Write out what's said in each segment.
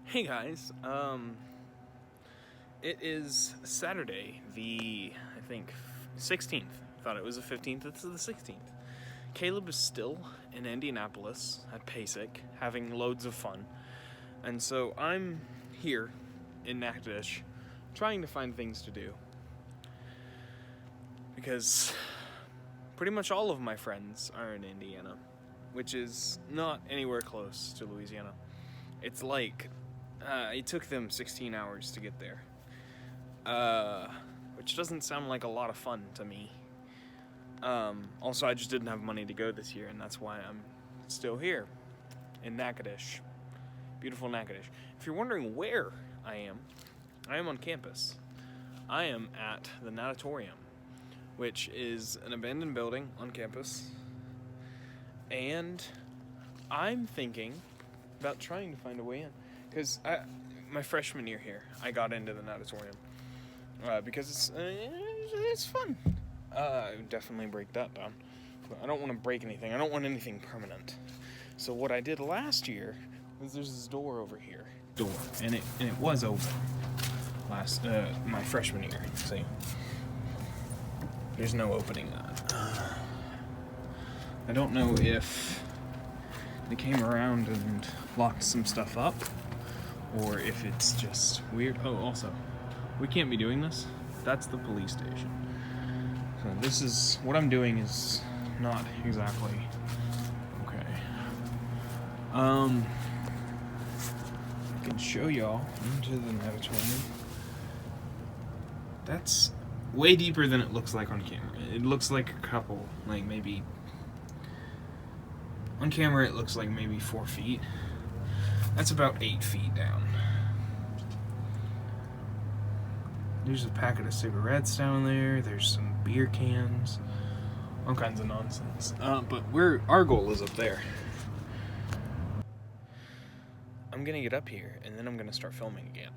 Hey guys, it is Saturday, I think, 16th. Thought it was the 15th, it's the 16th. Caleb is still in Indianapolis at PASIC, having loads of fun. And so I'm here in Natchitoches, trying to find things to do. Because pretty much all of my friends are in Indiana, which is not anywhere close to Louisiana. It's like, it took them 16 hours to get there. Which doesn't sound like a lot of fun to me. Also, I just didn't have money to go this year, and that's why I'm still here in Natchitoches. Beautiful Natchitoches. If you're wondering where I am on campus. I am at the Natatorium, which is an abandoned building on campus. And I'm thinking about trying to find a way in. Because my freshman year here, I got into the Natatorium. Because it's fun. I would definitely break that down. But I don't want to break anything. I don't want anything permanent. So what I did last year was there's this door over here. And it was open my freshman year. See, there's no opening that. I don't know if they came around and locked some stuff up, or if it's just weird. Oh, also, we can't be doing this. That's the police station. So this is, what I'm doing is not exactly okay. I can show y'all into the Natatorium. That's way deeper than it looks like on camera. It looks like a couple, like maybe, on camera it looks like maybe 4 feet. That's about 8 feet down. There's a packet of cigarettes down there. There's some beer cans. All kinds of nonsense. But our goal is up there. I'm gonna get up here, and then I'm gonna start filming again.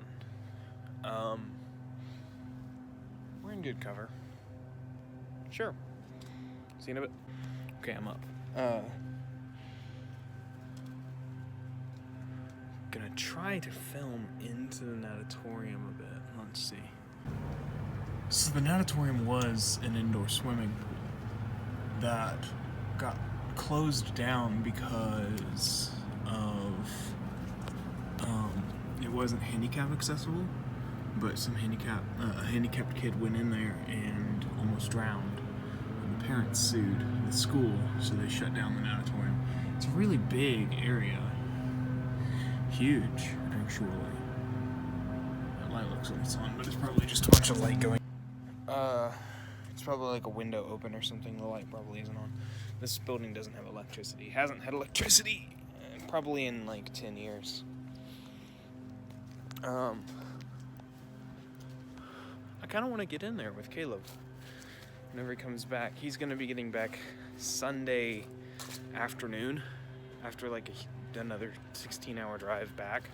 We're in good cover. Sure. See you in a bit. Okay, I'm up. Gonna try to film into the Natatorium a bit. Let's see. So the Natatorium was an indoor swimming pool that got closed down because of it wasn't handicap accessible, but a handicapped kid went in there and almost drowned. And the parents sued the school, so they shut down the Natatorium. It's a really big area. Huge, actually. That light looks like it's on, but it's probably just a bunch of light going. It's probably like a window open or something. The light probably isn't on. This building doesn't have electricity. Hasn't had electricity probably in like 10 years. I kind of want to get in there with Caleb whenever he comes back. He's going to be getting back Sunday afternoon after like another 16-hour drive back.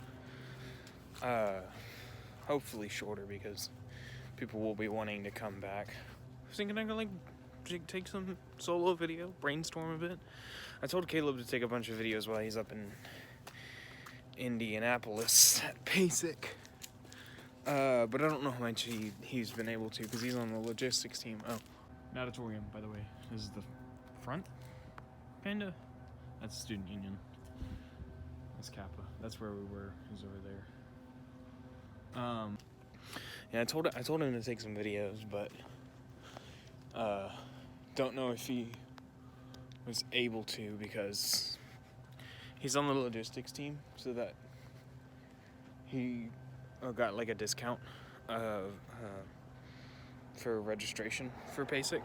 Hopefully shorter, because people will be wanting to come back. I was thinking I could like take some solo video, brainstorm a bit. I told Caleb to take a bunch of videos while he's up in Indianapolis at PASIC. But I don't know how much he's been able to, because he's on the logistics team. Oh, Natatorium, by the way. This is the front, kinda. That's Student Union. That's Kappa. That's where we were, is over there. Yeah, I told him to take some videos, but don't know if he was able to, because he's on the logistics team, so that he got like a discount for registration for PASIC.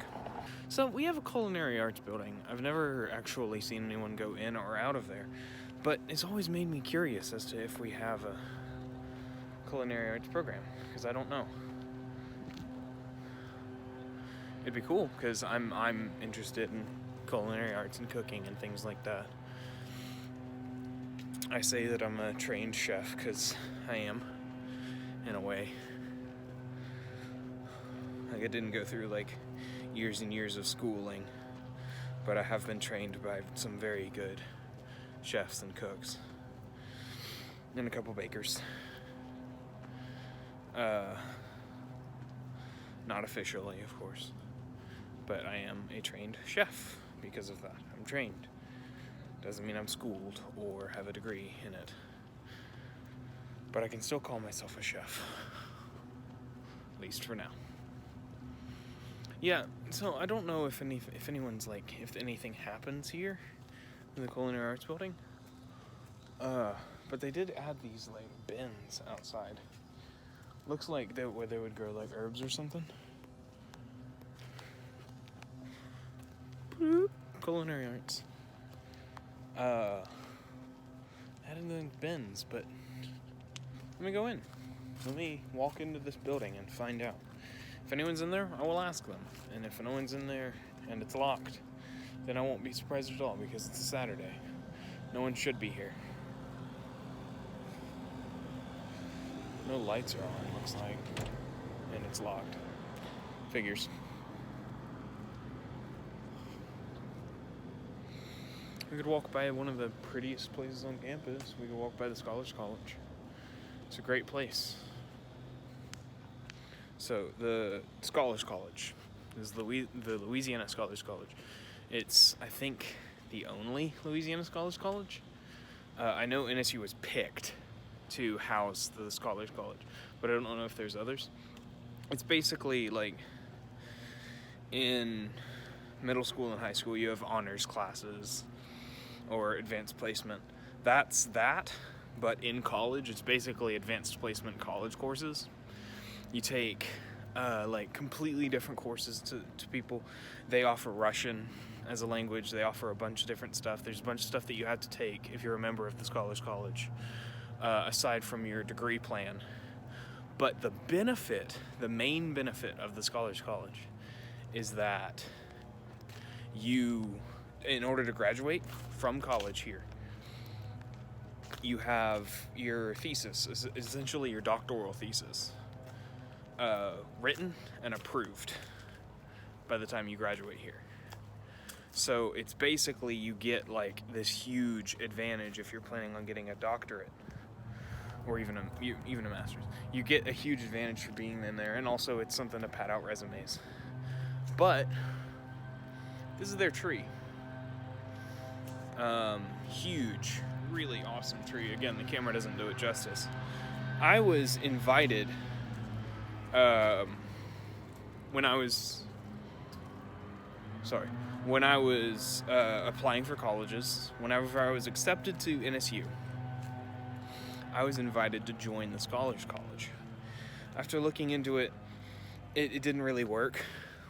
So we have a culinary arts building. I've never actually seen anyone go in or out of there, but it's always made me curious as to if we have a culinary arts program, because I don't know. It'd be cool, because I'm interested in culinary arts and cooking and things like that. I say that I'm a trained chef, because I am, in a way. Like, I didn't go through like years and years of schooling, but I have been trained by some very good chefs and cooks. and a couple bakers. Not officially, of course, but I am a trained chef because of that. I'm trained. Doesn't mean I'm schooled or have a degree in it, but I can still call myself a chef, at least for now. Yeah, so I don't know if anyone's like, if anything happens here in the Culinary Arts Building, but they did add these like bins outside. Looks like where they would grow like herbs or something. Boop. Culinary arts. Added the bins, but let me go in. Let me walk into this building and find out. If anyone's in there, I will ask them. And if no one's in there and it's locked, then I won't be surprised at all because it's a Saturday. No one should be here. No lights are on, looks like. And it's locked. Figures. We could walk by one of the prettiest places on campus. We could walk by the Scholars College. It's a great place. So, the Scholars College is the Louisiana Scholars College. It's, I think, the only Louisiana Scholars College. I know NSU was picked to house the Scholars College, but I don't know if there's others. It's basically like in middle school and high school you have honors classes or advanced placement. That's that, but in college it's basically advanced placement college courses. You take like completely different courses to people. They offer Russian as a language. They offer a bunch of different stuff. There's a bunch of stuff that you have to take if you're a member of the Scholars College. Aside from your degree plan. But the main benefit of the Scholars College is that you, in order to graduate from college here, you have your thesis, essentially your doctoral thesis, written and approved by the time you graduate here. So it's basically you get like this huge advantage if you're planning on getting a doctorate. Or even a master's. You get a huge advantage for being in there, and also it's something to pad out resumes. But this is their tree. Huge, really awesome tree. Again, the camera doesn't do it justice. I was invited when I was applying for colleges, whenever I was accepted to NSU. I was invited to join the Scholars College. After looking into it, it didn't really work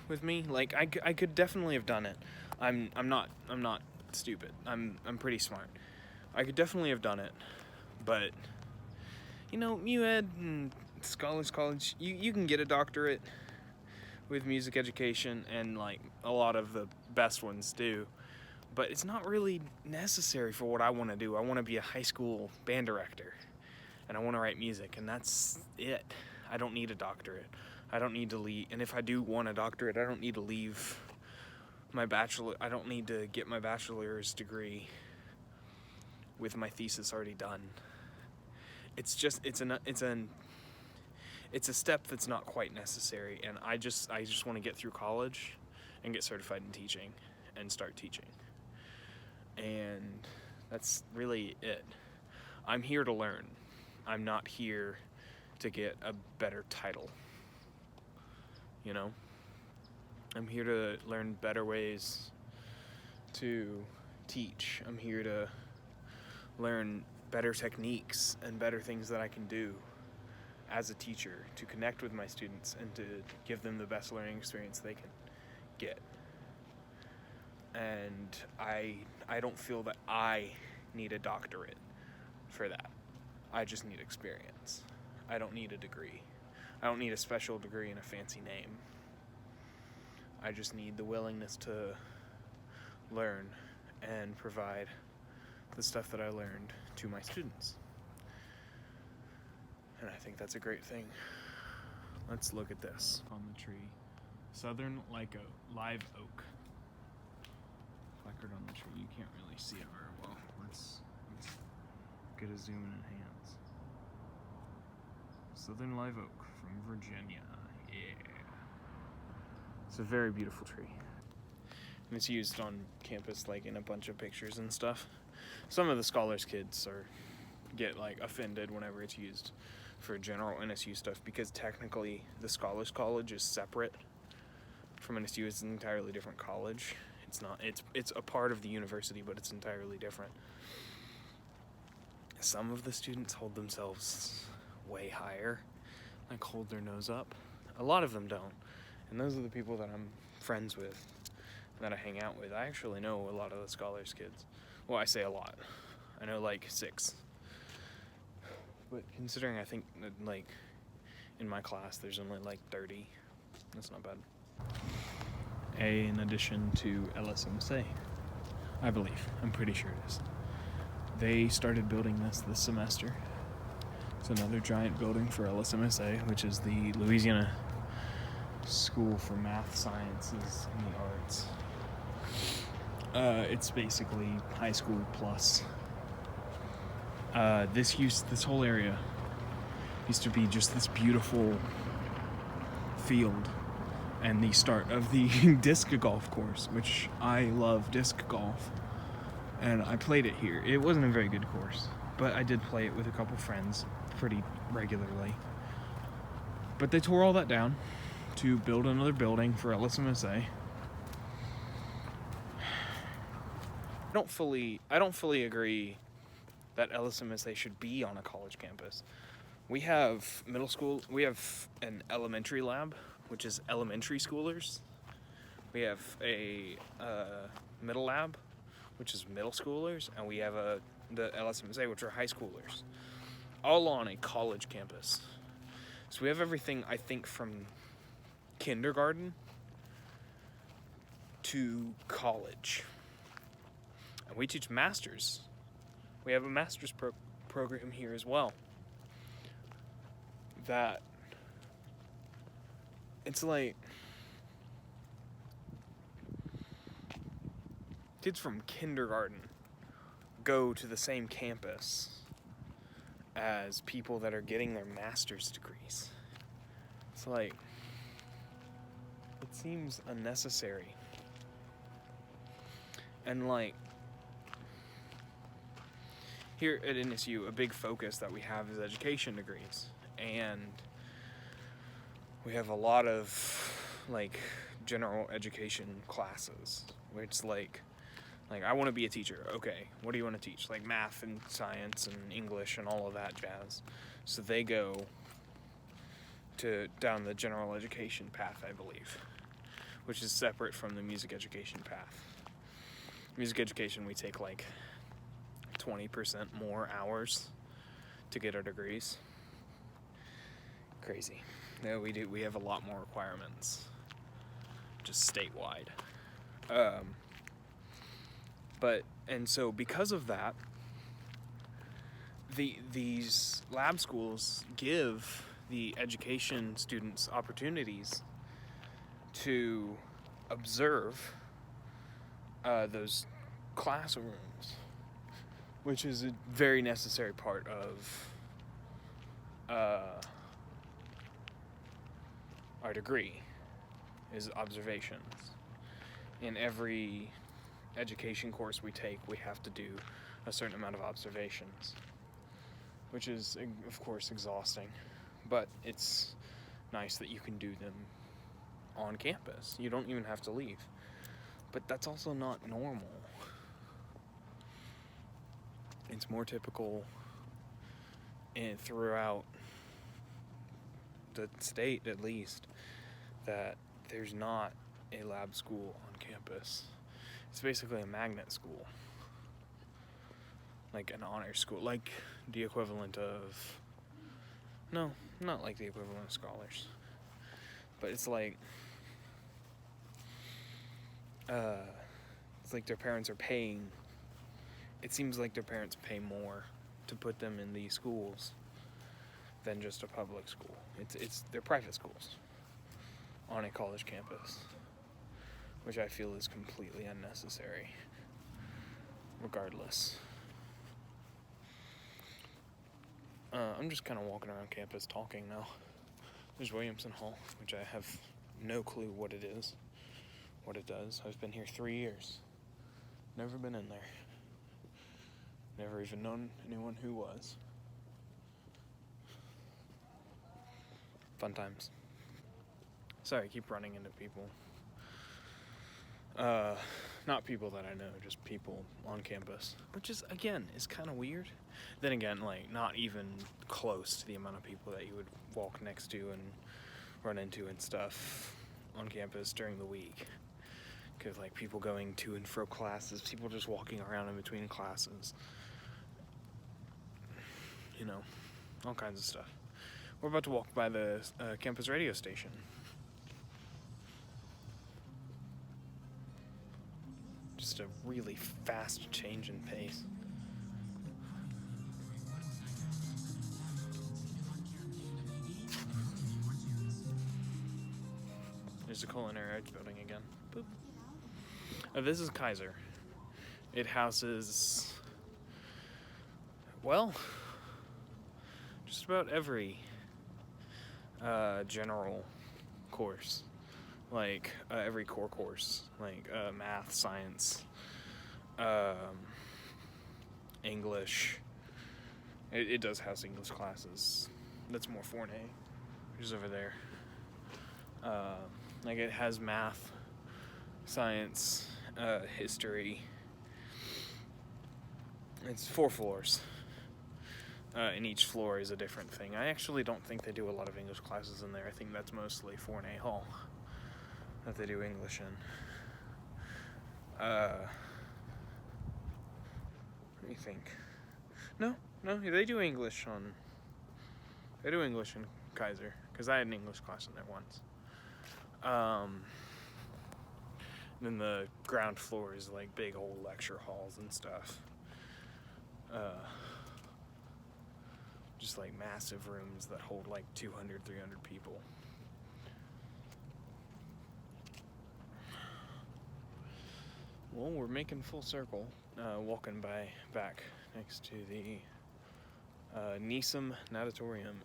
with me. Like I could definitely have done it. I'm not stupid. I'm pretty smart. I could definitely have done it, but you know, MUED and Scholars College, you can get a doctorate with music education, and like a lot of the best ones do. But it's not really necessary for what I want to do. I want to be a high school band director. And I want to write music, and that's it. I don't need a doctorate. I don't need to leave. And if I do want a doctorate, I don't need to leave my bachelor. I don't need to get my bachelor's degree with my thesis already done. It's just it's a step that's not quite necessary. And I just want to get through college and get certified in teaching and start teaching. And that's really it. I'm here to learn. I'm not here to get a better title, you know? I'm here to learn better ways to teach. I'm here to learn better techniques and better things that I can do as a teacher to connect with my students and to give them the best learning experience they can get. And I don't feel that I need a doctorate for that. I just need experience. I don't need a degree. I don't need a special degree and a fancy name. I just need the willingness to learn and provide the stuff that I learned to my students. And I think that's a great thing. Let's look at this on the tree. Southern live oak. Placard on the tree. You can't really see it very well. Let's get a zoom in and hands. Southern live oak from Virginia. Yeah. It's a very beautiful tree. And it's used on campus, like, in a bunch of pictures and stuff. Some of the scholars kids get like offended whenever it's used for general NSU stuff, because technically the Scholars College is separate from NSU. It's an entirely different college. It's not. It's a part of the university, but it's entirely different. Some of the students hold themselves way higher, like hold their nose up. A lot of them don't, and those are the people that I'm friends with, that I hang out with. I actually know a lot of the scholars kids. Well, I say a lot. I know like 6. But considering I think that, like, in my class there's only like 30, that's not bad. In addition to LSMSA, I believe. I'm pretty sure it is. They started building this semester. It's another giant building for LSMSA, which is the Louisiana School for Math, Sciences, and the Arts. It's basically high school plus. This whole area used to be just this beautiful field and the start of the disc golf course, which I love disc golf, and I played it here. It wasn't a very good course, but I did play it with a couple friends pretty regularly. But they tore all that down to build another building for LSMSA. I don't fully agree that LSMSA should be on a college campus. We have middle school, we have an elementary lab, which is elementary schoolers. We have a middle lab, which is middle schoolers, and we have the LSMSA, which are high schoolers, all on a college campus. So we have everything, I think, from kindergarten to college. And we teach masters. We have a master's program here as well. That it's like kids from kindergarten go to the same campus as people that are getting their master's degrees. It's like, it seems unnecessary. And like, here at NSU, a big focus that we have is education degrees, and we have a lot of like general education classes where it's like I want to be a teacher. Okay, what do you want to teach? Like math and science and English and all of that jazz. So they go down the general education path, I believe, which is separate from the music education path. Music education, we take like 20% more hours to get our degrees. Crazy. No, we do. We have a lot more requirements, just statewide. And so because of that, these lab schools give the education students opportunities to observe those classrooms, which is a very necessary part of our degree, is observations. In every education course we take, we have to do a certain amount of observations, which is, of course, exhausting, but it's nice that you can do them on campus. You don't even have to leave. But that's also not normal. It's more typical throughout the state, at least, that there's not a lab school on campus. It's basically a magnet school, like an honor school, like the equivalent of, no, not like the equivalent of scholars, but it's like their parents are paying. It seems like their parents pay more to put them in these schools than just a public school. They're private schools on a college campus, which I feel is completely unnecessary, regardless. I'm just kind of walking around campus talking now. There's Williamson Hall, which I have no clue what it is, what it does. I've been here 3 years. Never been in there. Never even known anyone who was. Fun times. Sorry, I keep running into people. Not people that I know, just people on campus, which is, again, is kind of weird. Then again, like, not even close to the amount of people that you would walk next to and run into and stuff on campus during the week. Because, like, people going to and fro classes, people just walking around in between classes. You know, all kinds of stuff. We're about to walk by the campus radio station. Just a really fast change in pace. There's the culinary arts building again. Boop. This is Kaiser. It houses, well, just about every general course. Like every core course, like math, science, English. It does house English classes. That's more 4A, which is over there. Like it has math, science, history. It's 4 floors. And each floor is a different thing. I actually don't think they do a lot of English classes in there. I think that's mostly 4A Hall that they do English in. What do you think? No, they do English in Kaiser, because I had an English class in there once. Then the ground floor is like big old lecture halls and stuff. Just like massive rooms that hold like 200, 300 people. Well, we're making full circle, walking back next to the Neeson Natatorium.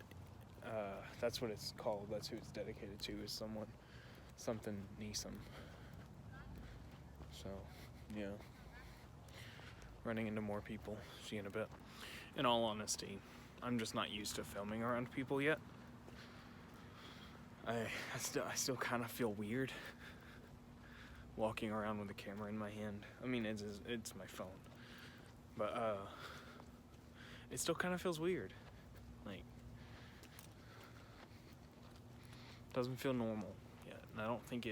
That's what it's called. That's who it's dedicated to, is something Neeson. So, yeah. Running into more people. See you in a bit. In all honesty, I'm just not used to filming around people yet. I still kind of feel weird walking around with a camera in my hand. I mean, it's my phone, but it still kind of feels weird. Like, doesn't feel normal yet, and I don't think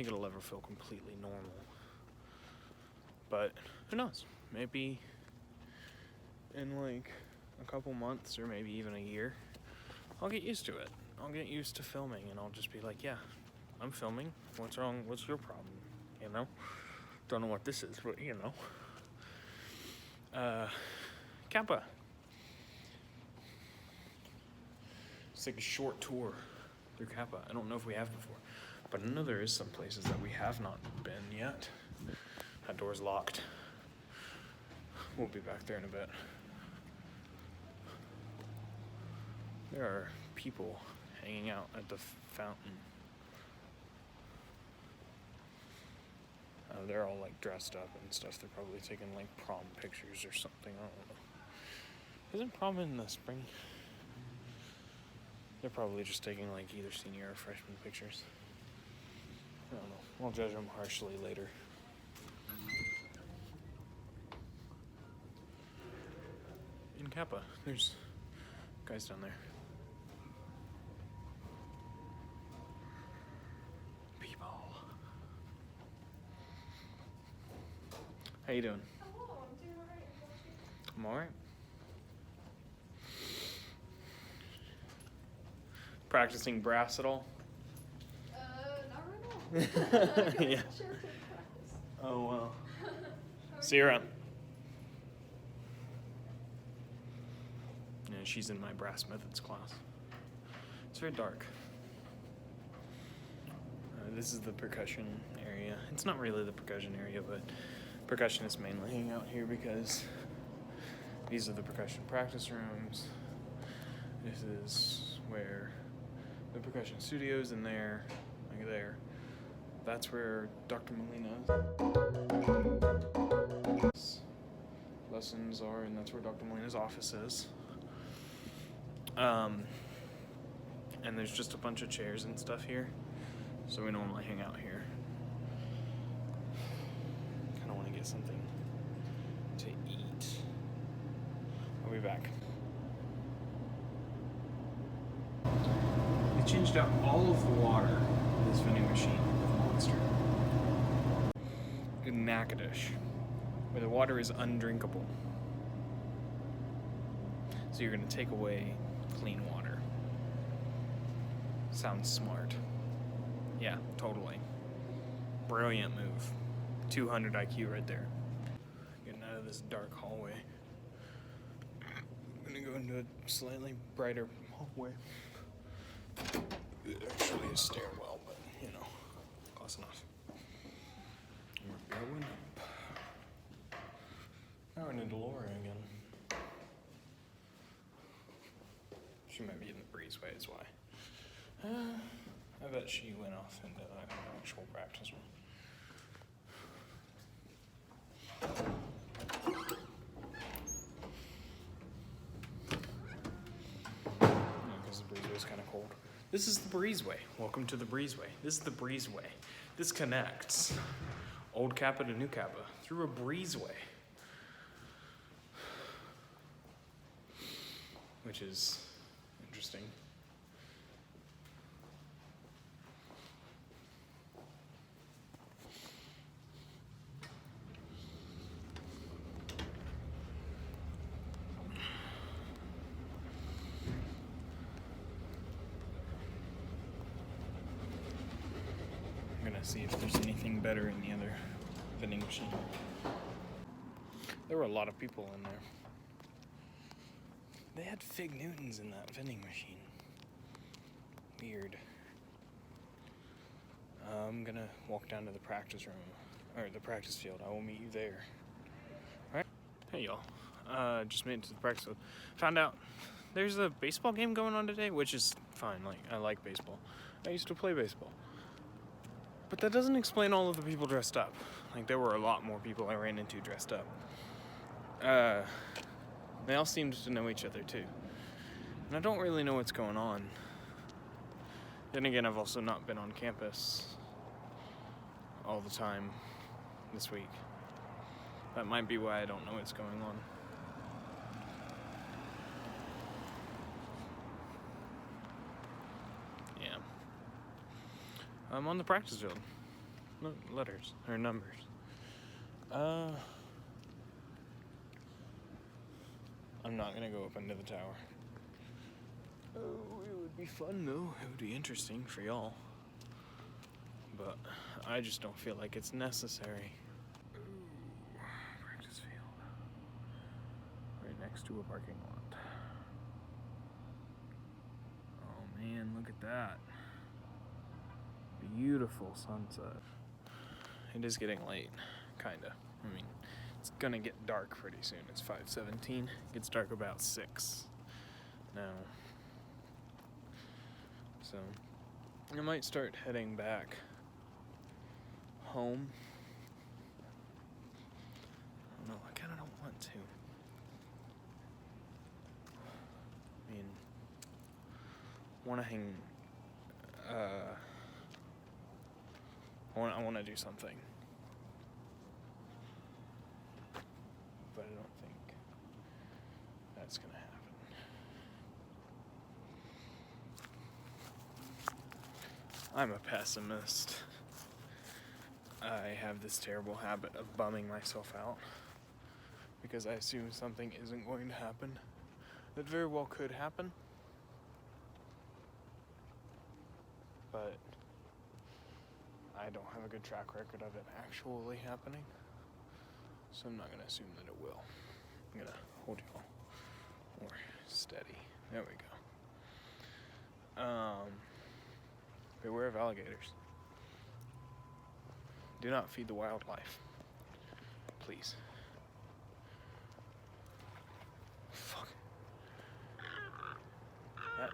it'll ever feel completely normal. But who knows? Maybe in like a couple months or maybe even a year, I'll get used to it. I'll get used to filming, and I'll just be like, yeah, I'm filming. What's wrong? What's your problem? You know? Don't know what this is, but you know. Kappa. It's like a short tour through Kappa. I don't know if we have before, but I know there is some places that we have not been yet. That door's locked. We'll be back there in a bit. There are people hanging out at the fountain. They're all like dressed up and stuff. They're probably taking like prom pictures or something. I don't know. Isn't prom in the spring? They're probably just taking like either senior or freshman pictures. I don't know. I'll judge them harshly later. In Kappa, there's guys down there. How you doing? Hello, I'm doing alright. I'm alright. Practicing brass at all? Not right now. Yeah. Sure to practice. Oh, well. See you around. Yeah, she's in my brass methods class. It's very dark. This is the percussion area. It's not really the percussion area, but percussionists mainly hang out here because These are the percussion practice rooms. This is where the percussion studio's in there, like there. That's where Dr. Molina's lessons are, and that's where Dr. Molina's office is. And there's just a bunch of chairs and stuff here, so we normally hang out here. Kind of want to get something to eat. I'll be back. They changed out all of the water in this vending machine with Monster. In Natchitoches, where the water is undrinkable. So you're going to take away clean water. Sounds smart. Yeah, totally. Brilliant move. 200 IQ right there. Getting out of this dark hallway. I'm gonna go into a slightly brighter hallway. Actually a stairwell, but you know, close enough. We're going up. Now we're in a DeLorean again. She might be in the breezeway, is why. I bet she went off into an actual practice room. Because the breezeway is kind of cold. This is the breezeway. Welcome to the breezeway. This is the breezeway. This connects Old Kappa to New Kappa through a breezeway, which is interesting. I'm gonna see if there's anything better in the other vending machine. There were a lot of people in there. They had Fig Newtons in that vending machine. Weird. I'm gonna walk down to the practice room, or the practice field. I will meet you there. Alright. Hey y'all. Just made it to the practice field. Found out there's a baseball game going on today, which is fine. Like, I like baseball. I used to play baseball. But that doesn't explain all of the people dressed up. Like, there were a lot more people I ran into dressed up. They all seemed to know each other too. And I don't really know what's going on. Then again, I've also not been on campus all the time this week. That might be why I don't know what's going on. Yeah. I'm on the practice field. Letters, or numbers. I'm not gonna go up into the tower. Oh, it would be fun though. It would be interesting for y'all. But I just don't feel like it's necessary. Ooh, practice field. Right next to a parking lot. Oh man, look at that. Beautiful sunset. It is getting late, kinda. I mean, it's gonna get dark pretty soon. It's 5:17. It gets dark about 6 now. So I might start heading back home. I don't know, I kinda don't want to. I mean, I wanna hang I want to do something, but I don't think that's gonna happen. I'm a pessimist. I have this terrible habit of bumming myself out because I assume something isn't going to happen that very well could happen, but I don't have a good track record of it actually happening, so I'm not going to assume that it will. I'm going to hold you all more steady. There we go. Beware of alligators. Do not feed the wildlife, please.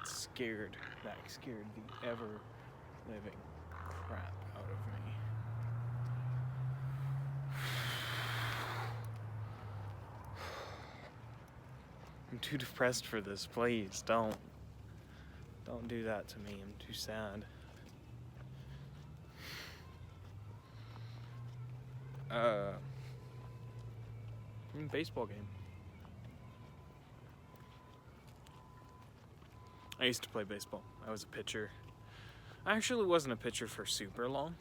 scared the ever living crap out of me. I'm too depressed for this. Please don't do that to me. I'm too sad. Baseball game. I used to play baseball. I was a pitcher. I actually wasn't a pitcher for super long,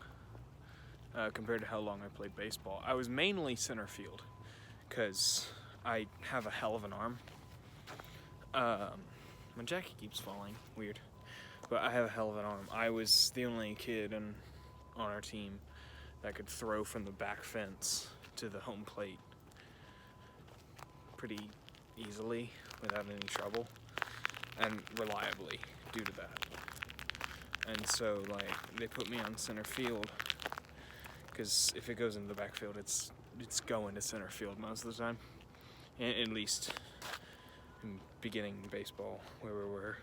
compared to how long I played baseball. I was mainly center field, because I have a hell of an arm. My jacket keeps falling. Weird. But I have a hell of an arm. I was the only kid on our team that could throw from the back fence to the home plate pretty easily without any trouble and reliably due to that. And so, like, they put me on center field because if it goes into the backfield, it's going to center field most of the time. At least in beginning baseball, where we were,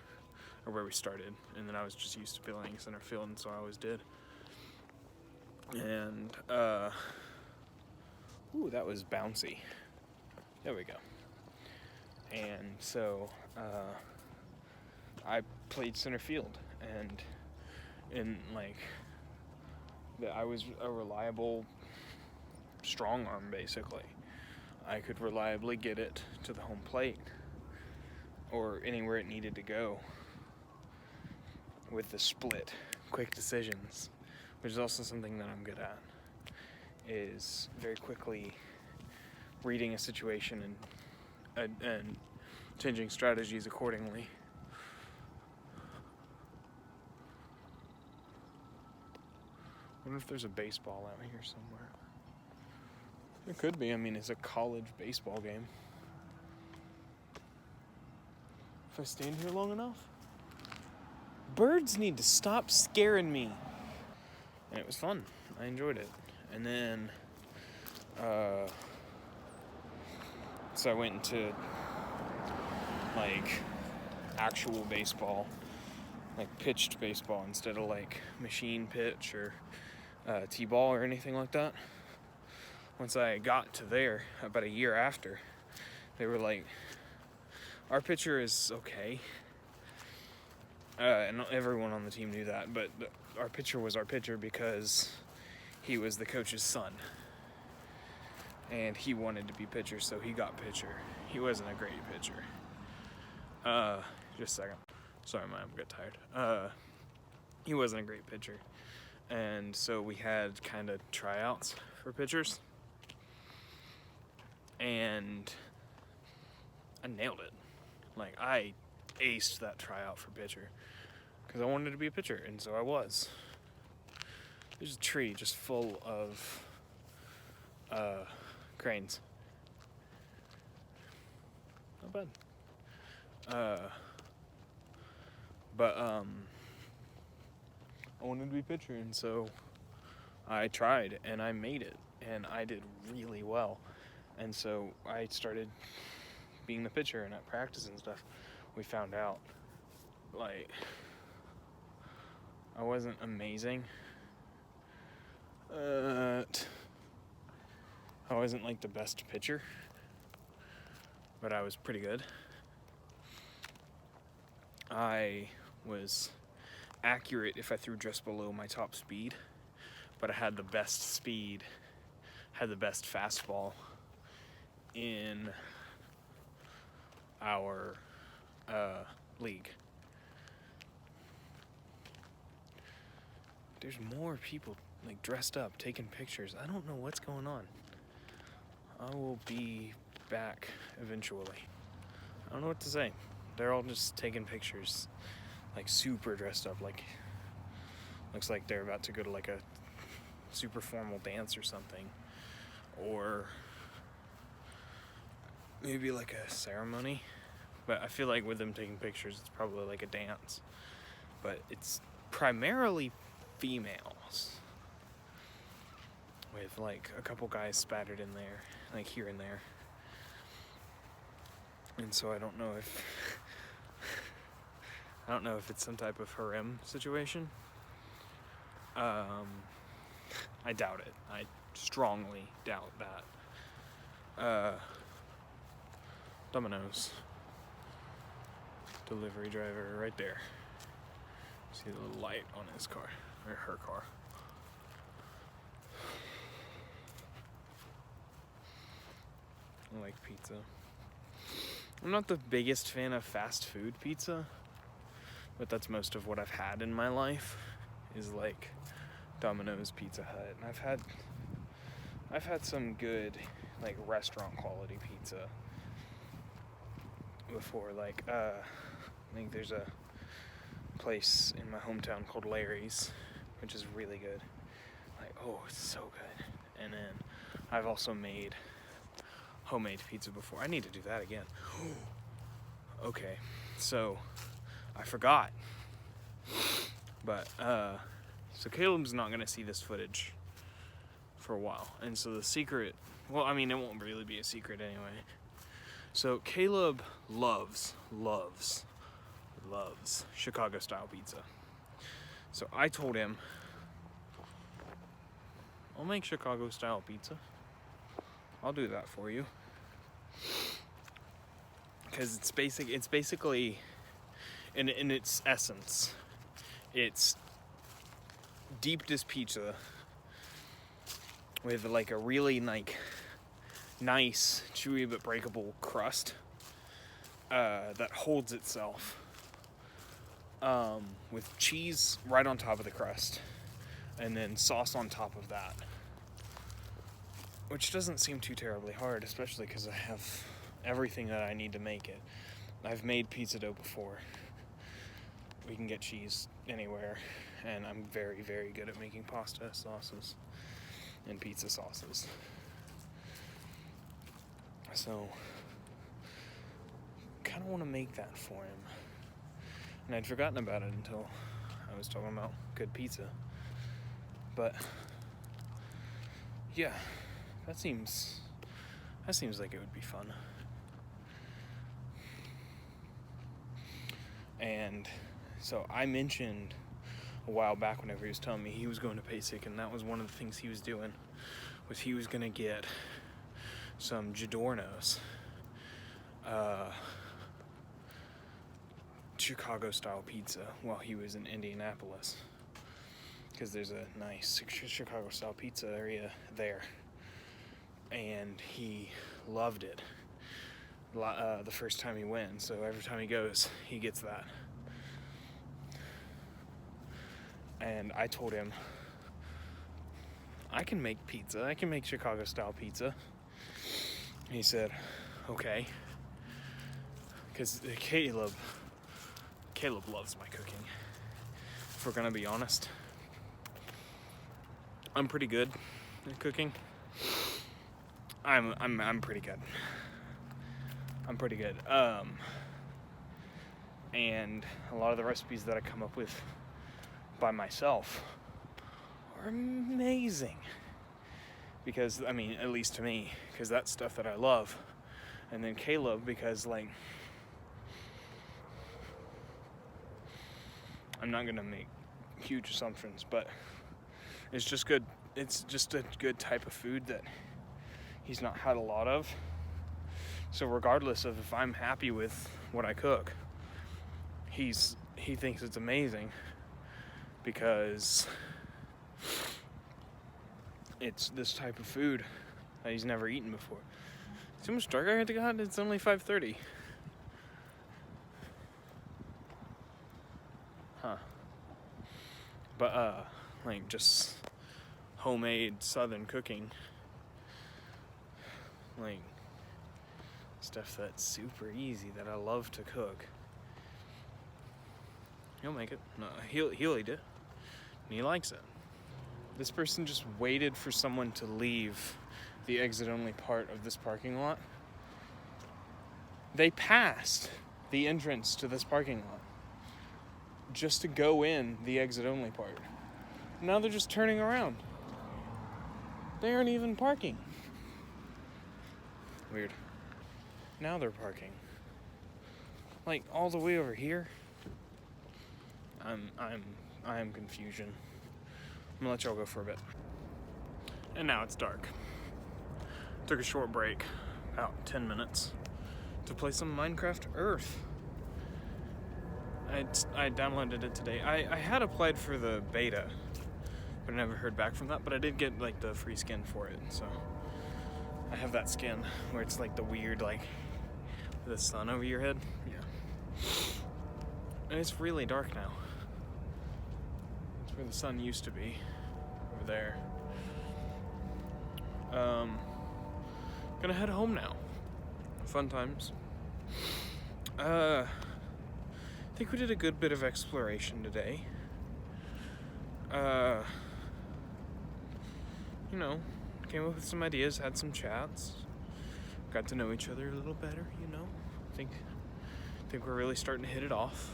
or where we started. And then I was just used to playing center field, and so I always did. And, ooh, that was bouncy. There we go. And so, I played center field, and I was a reliable strong arm, basically. I could reliably get it to the home plate, or anywhere it needed to go, with the split, quick decisions, which is also something that I'm good at, is very quickly reading a situation and changing strategies accordingly. I wonder if there's a baseball out here somewhere. There could be. I mean, it's a college baseball game. If I stand here long enough. Birds need to stop scaring me. And it was fun. I enjoyed it. And then, so I went into, like, actual baseball. Like, pitched baseball instead of, like, machine pitch or T-ball or anything like that. Once I got to there, about a year after, they were like, our pitcher is okay. And not everyone on the team knew that, but our pitcher was our pitcher because he was the coach's son. And he wanted to be pitcher, so he got pitcher. He wasn't a great pitcher. Just a second. Sorry, my arm got tired. He wasn't a great pitcher. And so we had kind of tryouts for pitchers. And I nailed it. Like, I aced that tryout for pitcher because I wanted to be a pitcher, and so I was. There's a tree just full of cranes. Not bad. But I wanted to be a pitcher, and so I tried, and I made it, and I did really well. And so I started being the pitcher, and at practice and stuff, we found out, like, I wasn't amazing. I wasn't, like, the best pitcher, but I was pretty good. I was accurate if I threw just below my top speed, but I had the best speed, had the best fastball in our league. There's more people, like, dressed up, taking pictures. I don't know what's going on. I will be back eventually. I don't know what to say. They're all just taking pictures, like, super dressed up, like, looks like they're about to go to, like, a super formal dance or something, or maybe like a ceremony. But I feel like with them taking pictures, it's probably like a dance, but it's primarily females, with, like, a couple guys spattered in there, like, here and there. And so I don't know if I don't know if it's some type of harem situation. I doubt it. I strongly doubt that. Domino's. Delivery driver right there. See the little light on his car, or her car. I like pizza. I'm not the biggest fan of fast food pizza, but that's most of what I've had in my life is like Domino's, Pizza Hut, and I've had some good like restaurant quality pizza before. Like I think there's a place in my hometown called Larry's, which is really good. Like, oh, it's so good. And then I've also made homemade pizza before. I need to do that again. Okay, so I forgot. But so Caleb's not gonna see this footage for a while, and so the secret, well, I mean, it won't really be a secret anyway. So Caleb loves Chicago style pizza. So I told him, I'll make Chicago style pizza. I'll do that for you. Because it's basically, in its essence, it's deep dish pizza with like a really like nice, chewy but breakable crust that holds itself, with cheese right on top of the crust, and then sauce on top of that, which doesn't seem too terribly hard, especially because I have everything that I need to make it. I've made pizza dough before. We can get cheese anywhere, and I'm very, very good at making pasta sauces and pizza sauces. So, kind of want to make that for him. And I'd forgotten about it until I was talking about good pizza. But, yeah, that seems like it would be fun. And so I mentioned a while back whenever he was telling me he was going to PASIC, and that was one of the things he was doing, was he was going to get some Giordano's, Chicago style pizza while he was in Indianapolis, because there's a nice Chicago style pizza area there, and he loved it the first time he went. So every time he goes, he gets that. And I told him, I can make pizza. I can make Chicago style pizza. He said, okay. Because Caleb loves my cooking. If we're gonna be honest, I'm pretty good at cooking. I'm pretty good. I'm pretty good. And a lot of the recipes that I come up with by myself are amazing. Because, I mean, at least to me, because that's stuff that I love. And then Caleb, because, like, I'm not gonna make huge assumptions, but it's just good. It's just a good type of food that he's not had a lot of. So regardless of if I'm happy with what I cook, he thinks it's amazing because it's this type of food that he's never eaten before. See how much dark I had to get? It's only 5:30. Huh. But like just homemade southern cooking, like stuff that's super easy that I love to cook. He'll make it. No, he'll eat it. And he likes it. This person just waited for someone to leave the exit-only part of this parking lot. They passed the entrance to this parking lot just to go in the exit-only part. Now they're just turning around. They aren't even parking. Weird. Now they're parking. Like, all the way over here. I am confusion. I'm gonna let y'all go for a bit. And now it's dark. Took a short break, about 10 minutes, to play some Minecraft Earth. I downloaded it today. I had applied for the beta, but I never heard back from that, but I did get like the free skin for it, so I have that skin where it's like the weird, like, the sun over your head. Yeah. And it's really dark now. It's where the sun used to be, over there. Gonna head home now. Fun times. I think we did a good bit of exploration today. You know, came up with some ideas, had some chats, got to know each other a little better, you know. I think we're really starting to hit it off.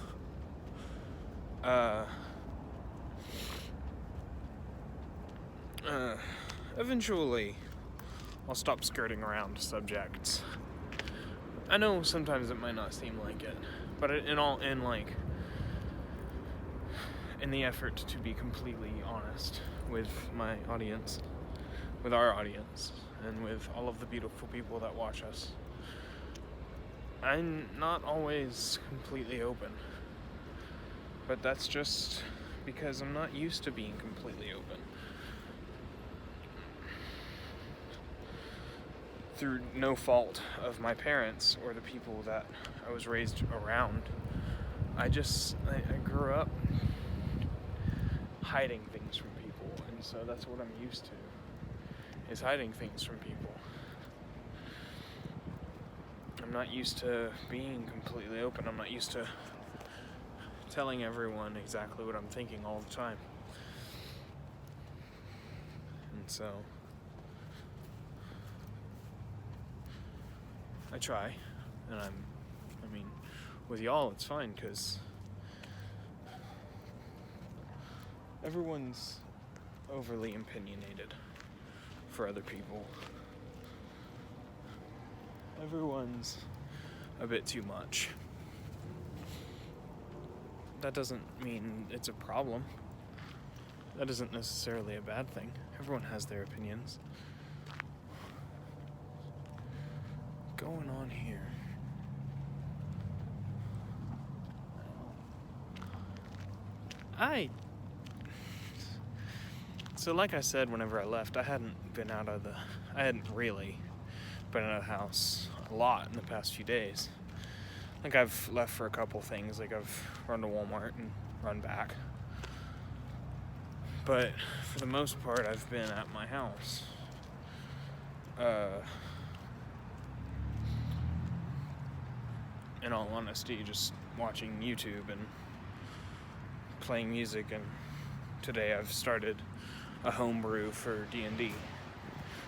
Eventually, I'll stop skirting around subjects. I know sometimes it might not seem like it, but in the effort to be completely honest with my audience, with our audience, and with all of the beautiful people that watch us, I'm not always completely open. But that's just because I'm not used to being completely open. Through no fault of my parents or the people that I was raised around, I grew up hiding things from people, and so that's what I'm used to, is hiding things from people. I'm not used to being completely open. I'm not used to telling everyone exactly what I'm thinking all the time. And so I try, and I mean, with y'all it's fine, because everyone's overly opinionated for other people. Everyone's a bit too much. That doesn't mean it's a problem. That isn't necessarily a bad thing. Everyone has their opinions. Going on here? So like I said, whenever I left, I hadn't really been out of the house a lot in the past few days. Like, I've left for a couple things, like I've run to Walmart and run back. But for the most part, I've been at my house. In all honesty, just watching YouTube and playing music, and today I've started a homebrew for D&D.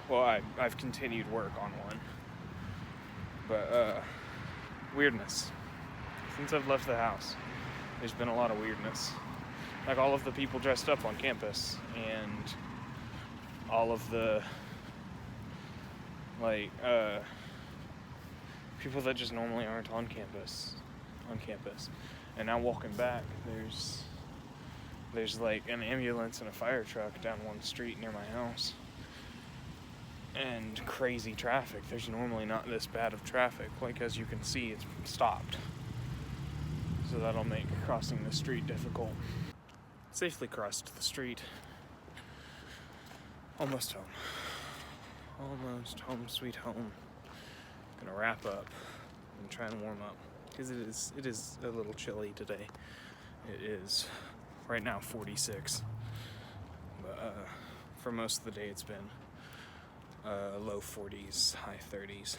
Well, I've continued work on one. But, weirdness. Since I've left the house, there's been a lot of weirdness. Like, all of the people dressed up on campus, and all of the, like, people that just normally aren't on campus. And now walking back, there's like an ambulance and a fire truck down one street near my house. And crazy traffic. There's normally not this bad of traffic. Like, as you can see, it's stopped. So that'll make crossing the street difficult. Safely crossed the street. Almost home. Almost home, sweet home. Gonna wrap up and try and warm up, because it is a little chilly today. It is right now 46, but for most of the day it's been low 40s, high 30s,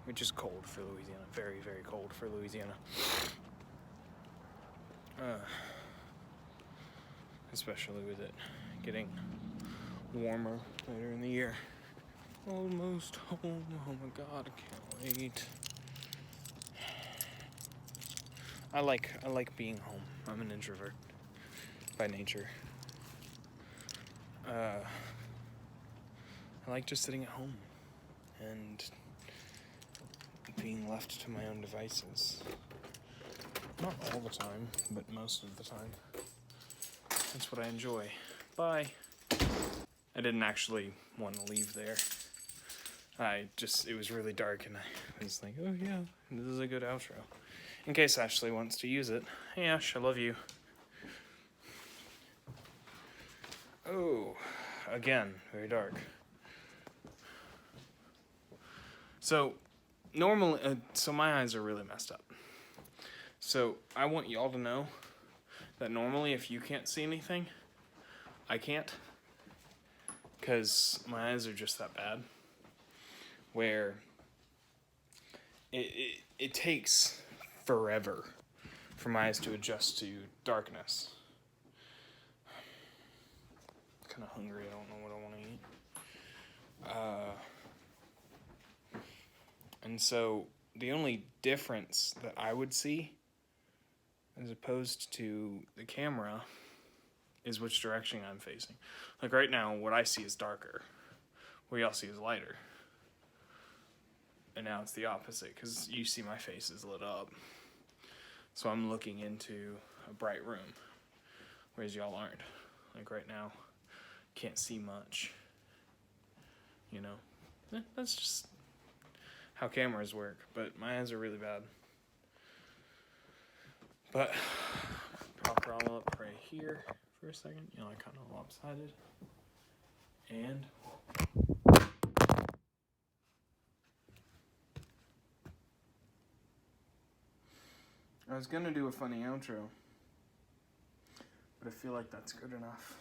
which is cold for Louisiana. Very, very cold for Louisiana. Especially with it getting warmer later in the year. Almost home. Oh my god, I can't wait. I like being home. I'm an introvert by nature. I like just sitting at home and being left to my own devices. Not all the time, but most of the time. That's what I enjoy. Bye. I didn't actually want to leave there. It was really dark and I was like, oh yeah, this is a good outro. In case Ashley wants to use it. Hey Ash, I love you. Oh, again, very dark. So, normally, so my eyes are really messed up. So, I want y'all to know that normally if you can't see anything, I can't. Because my eyes are just that bad. Where it takes forever for my eyes to adjust to darkness. I'm kind of hungry, I don't know what I want to eat. And so the only difference that I would see as opposed to the camera is which direction I'm facing. Like right now, what I see is darker. What y'all see is lighter. And now it's the opposite, because you see my face is lit up. So I'm looking into a bright room, whereas y'all aren't. Like right now, can't see much. You know? That's just how cameras work, but my eyes are really bad. But prop her all up right here for a second. You know, I kind of lopsided. And I was gonna do a funny outro, but I feel like that's good enough.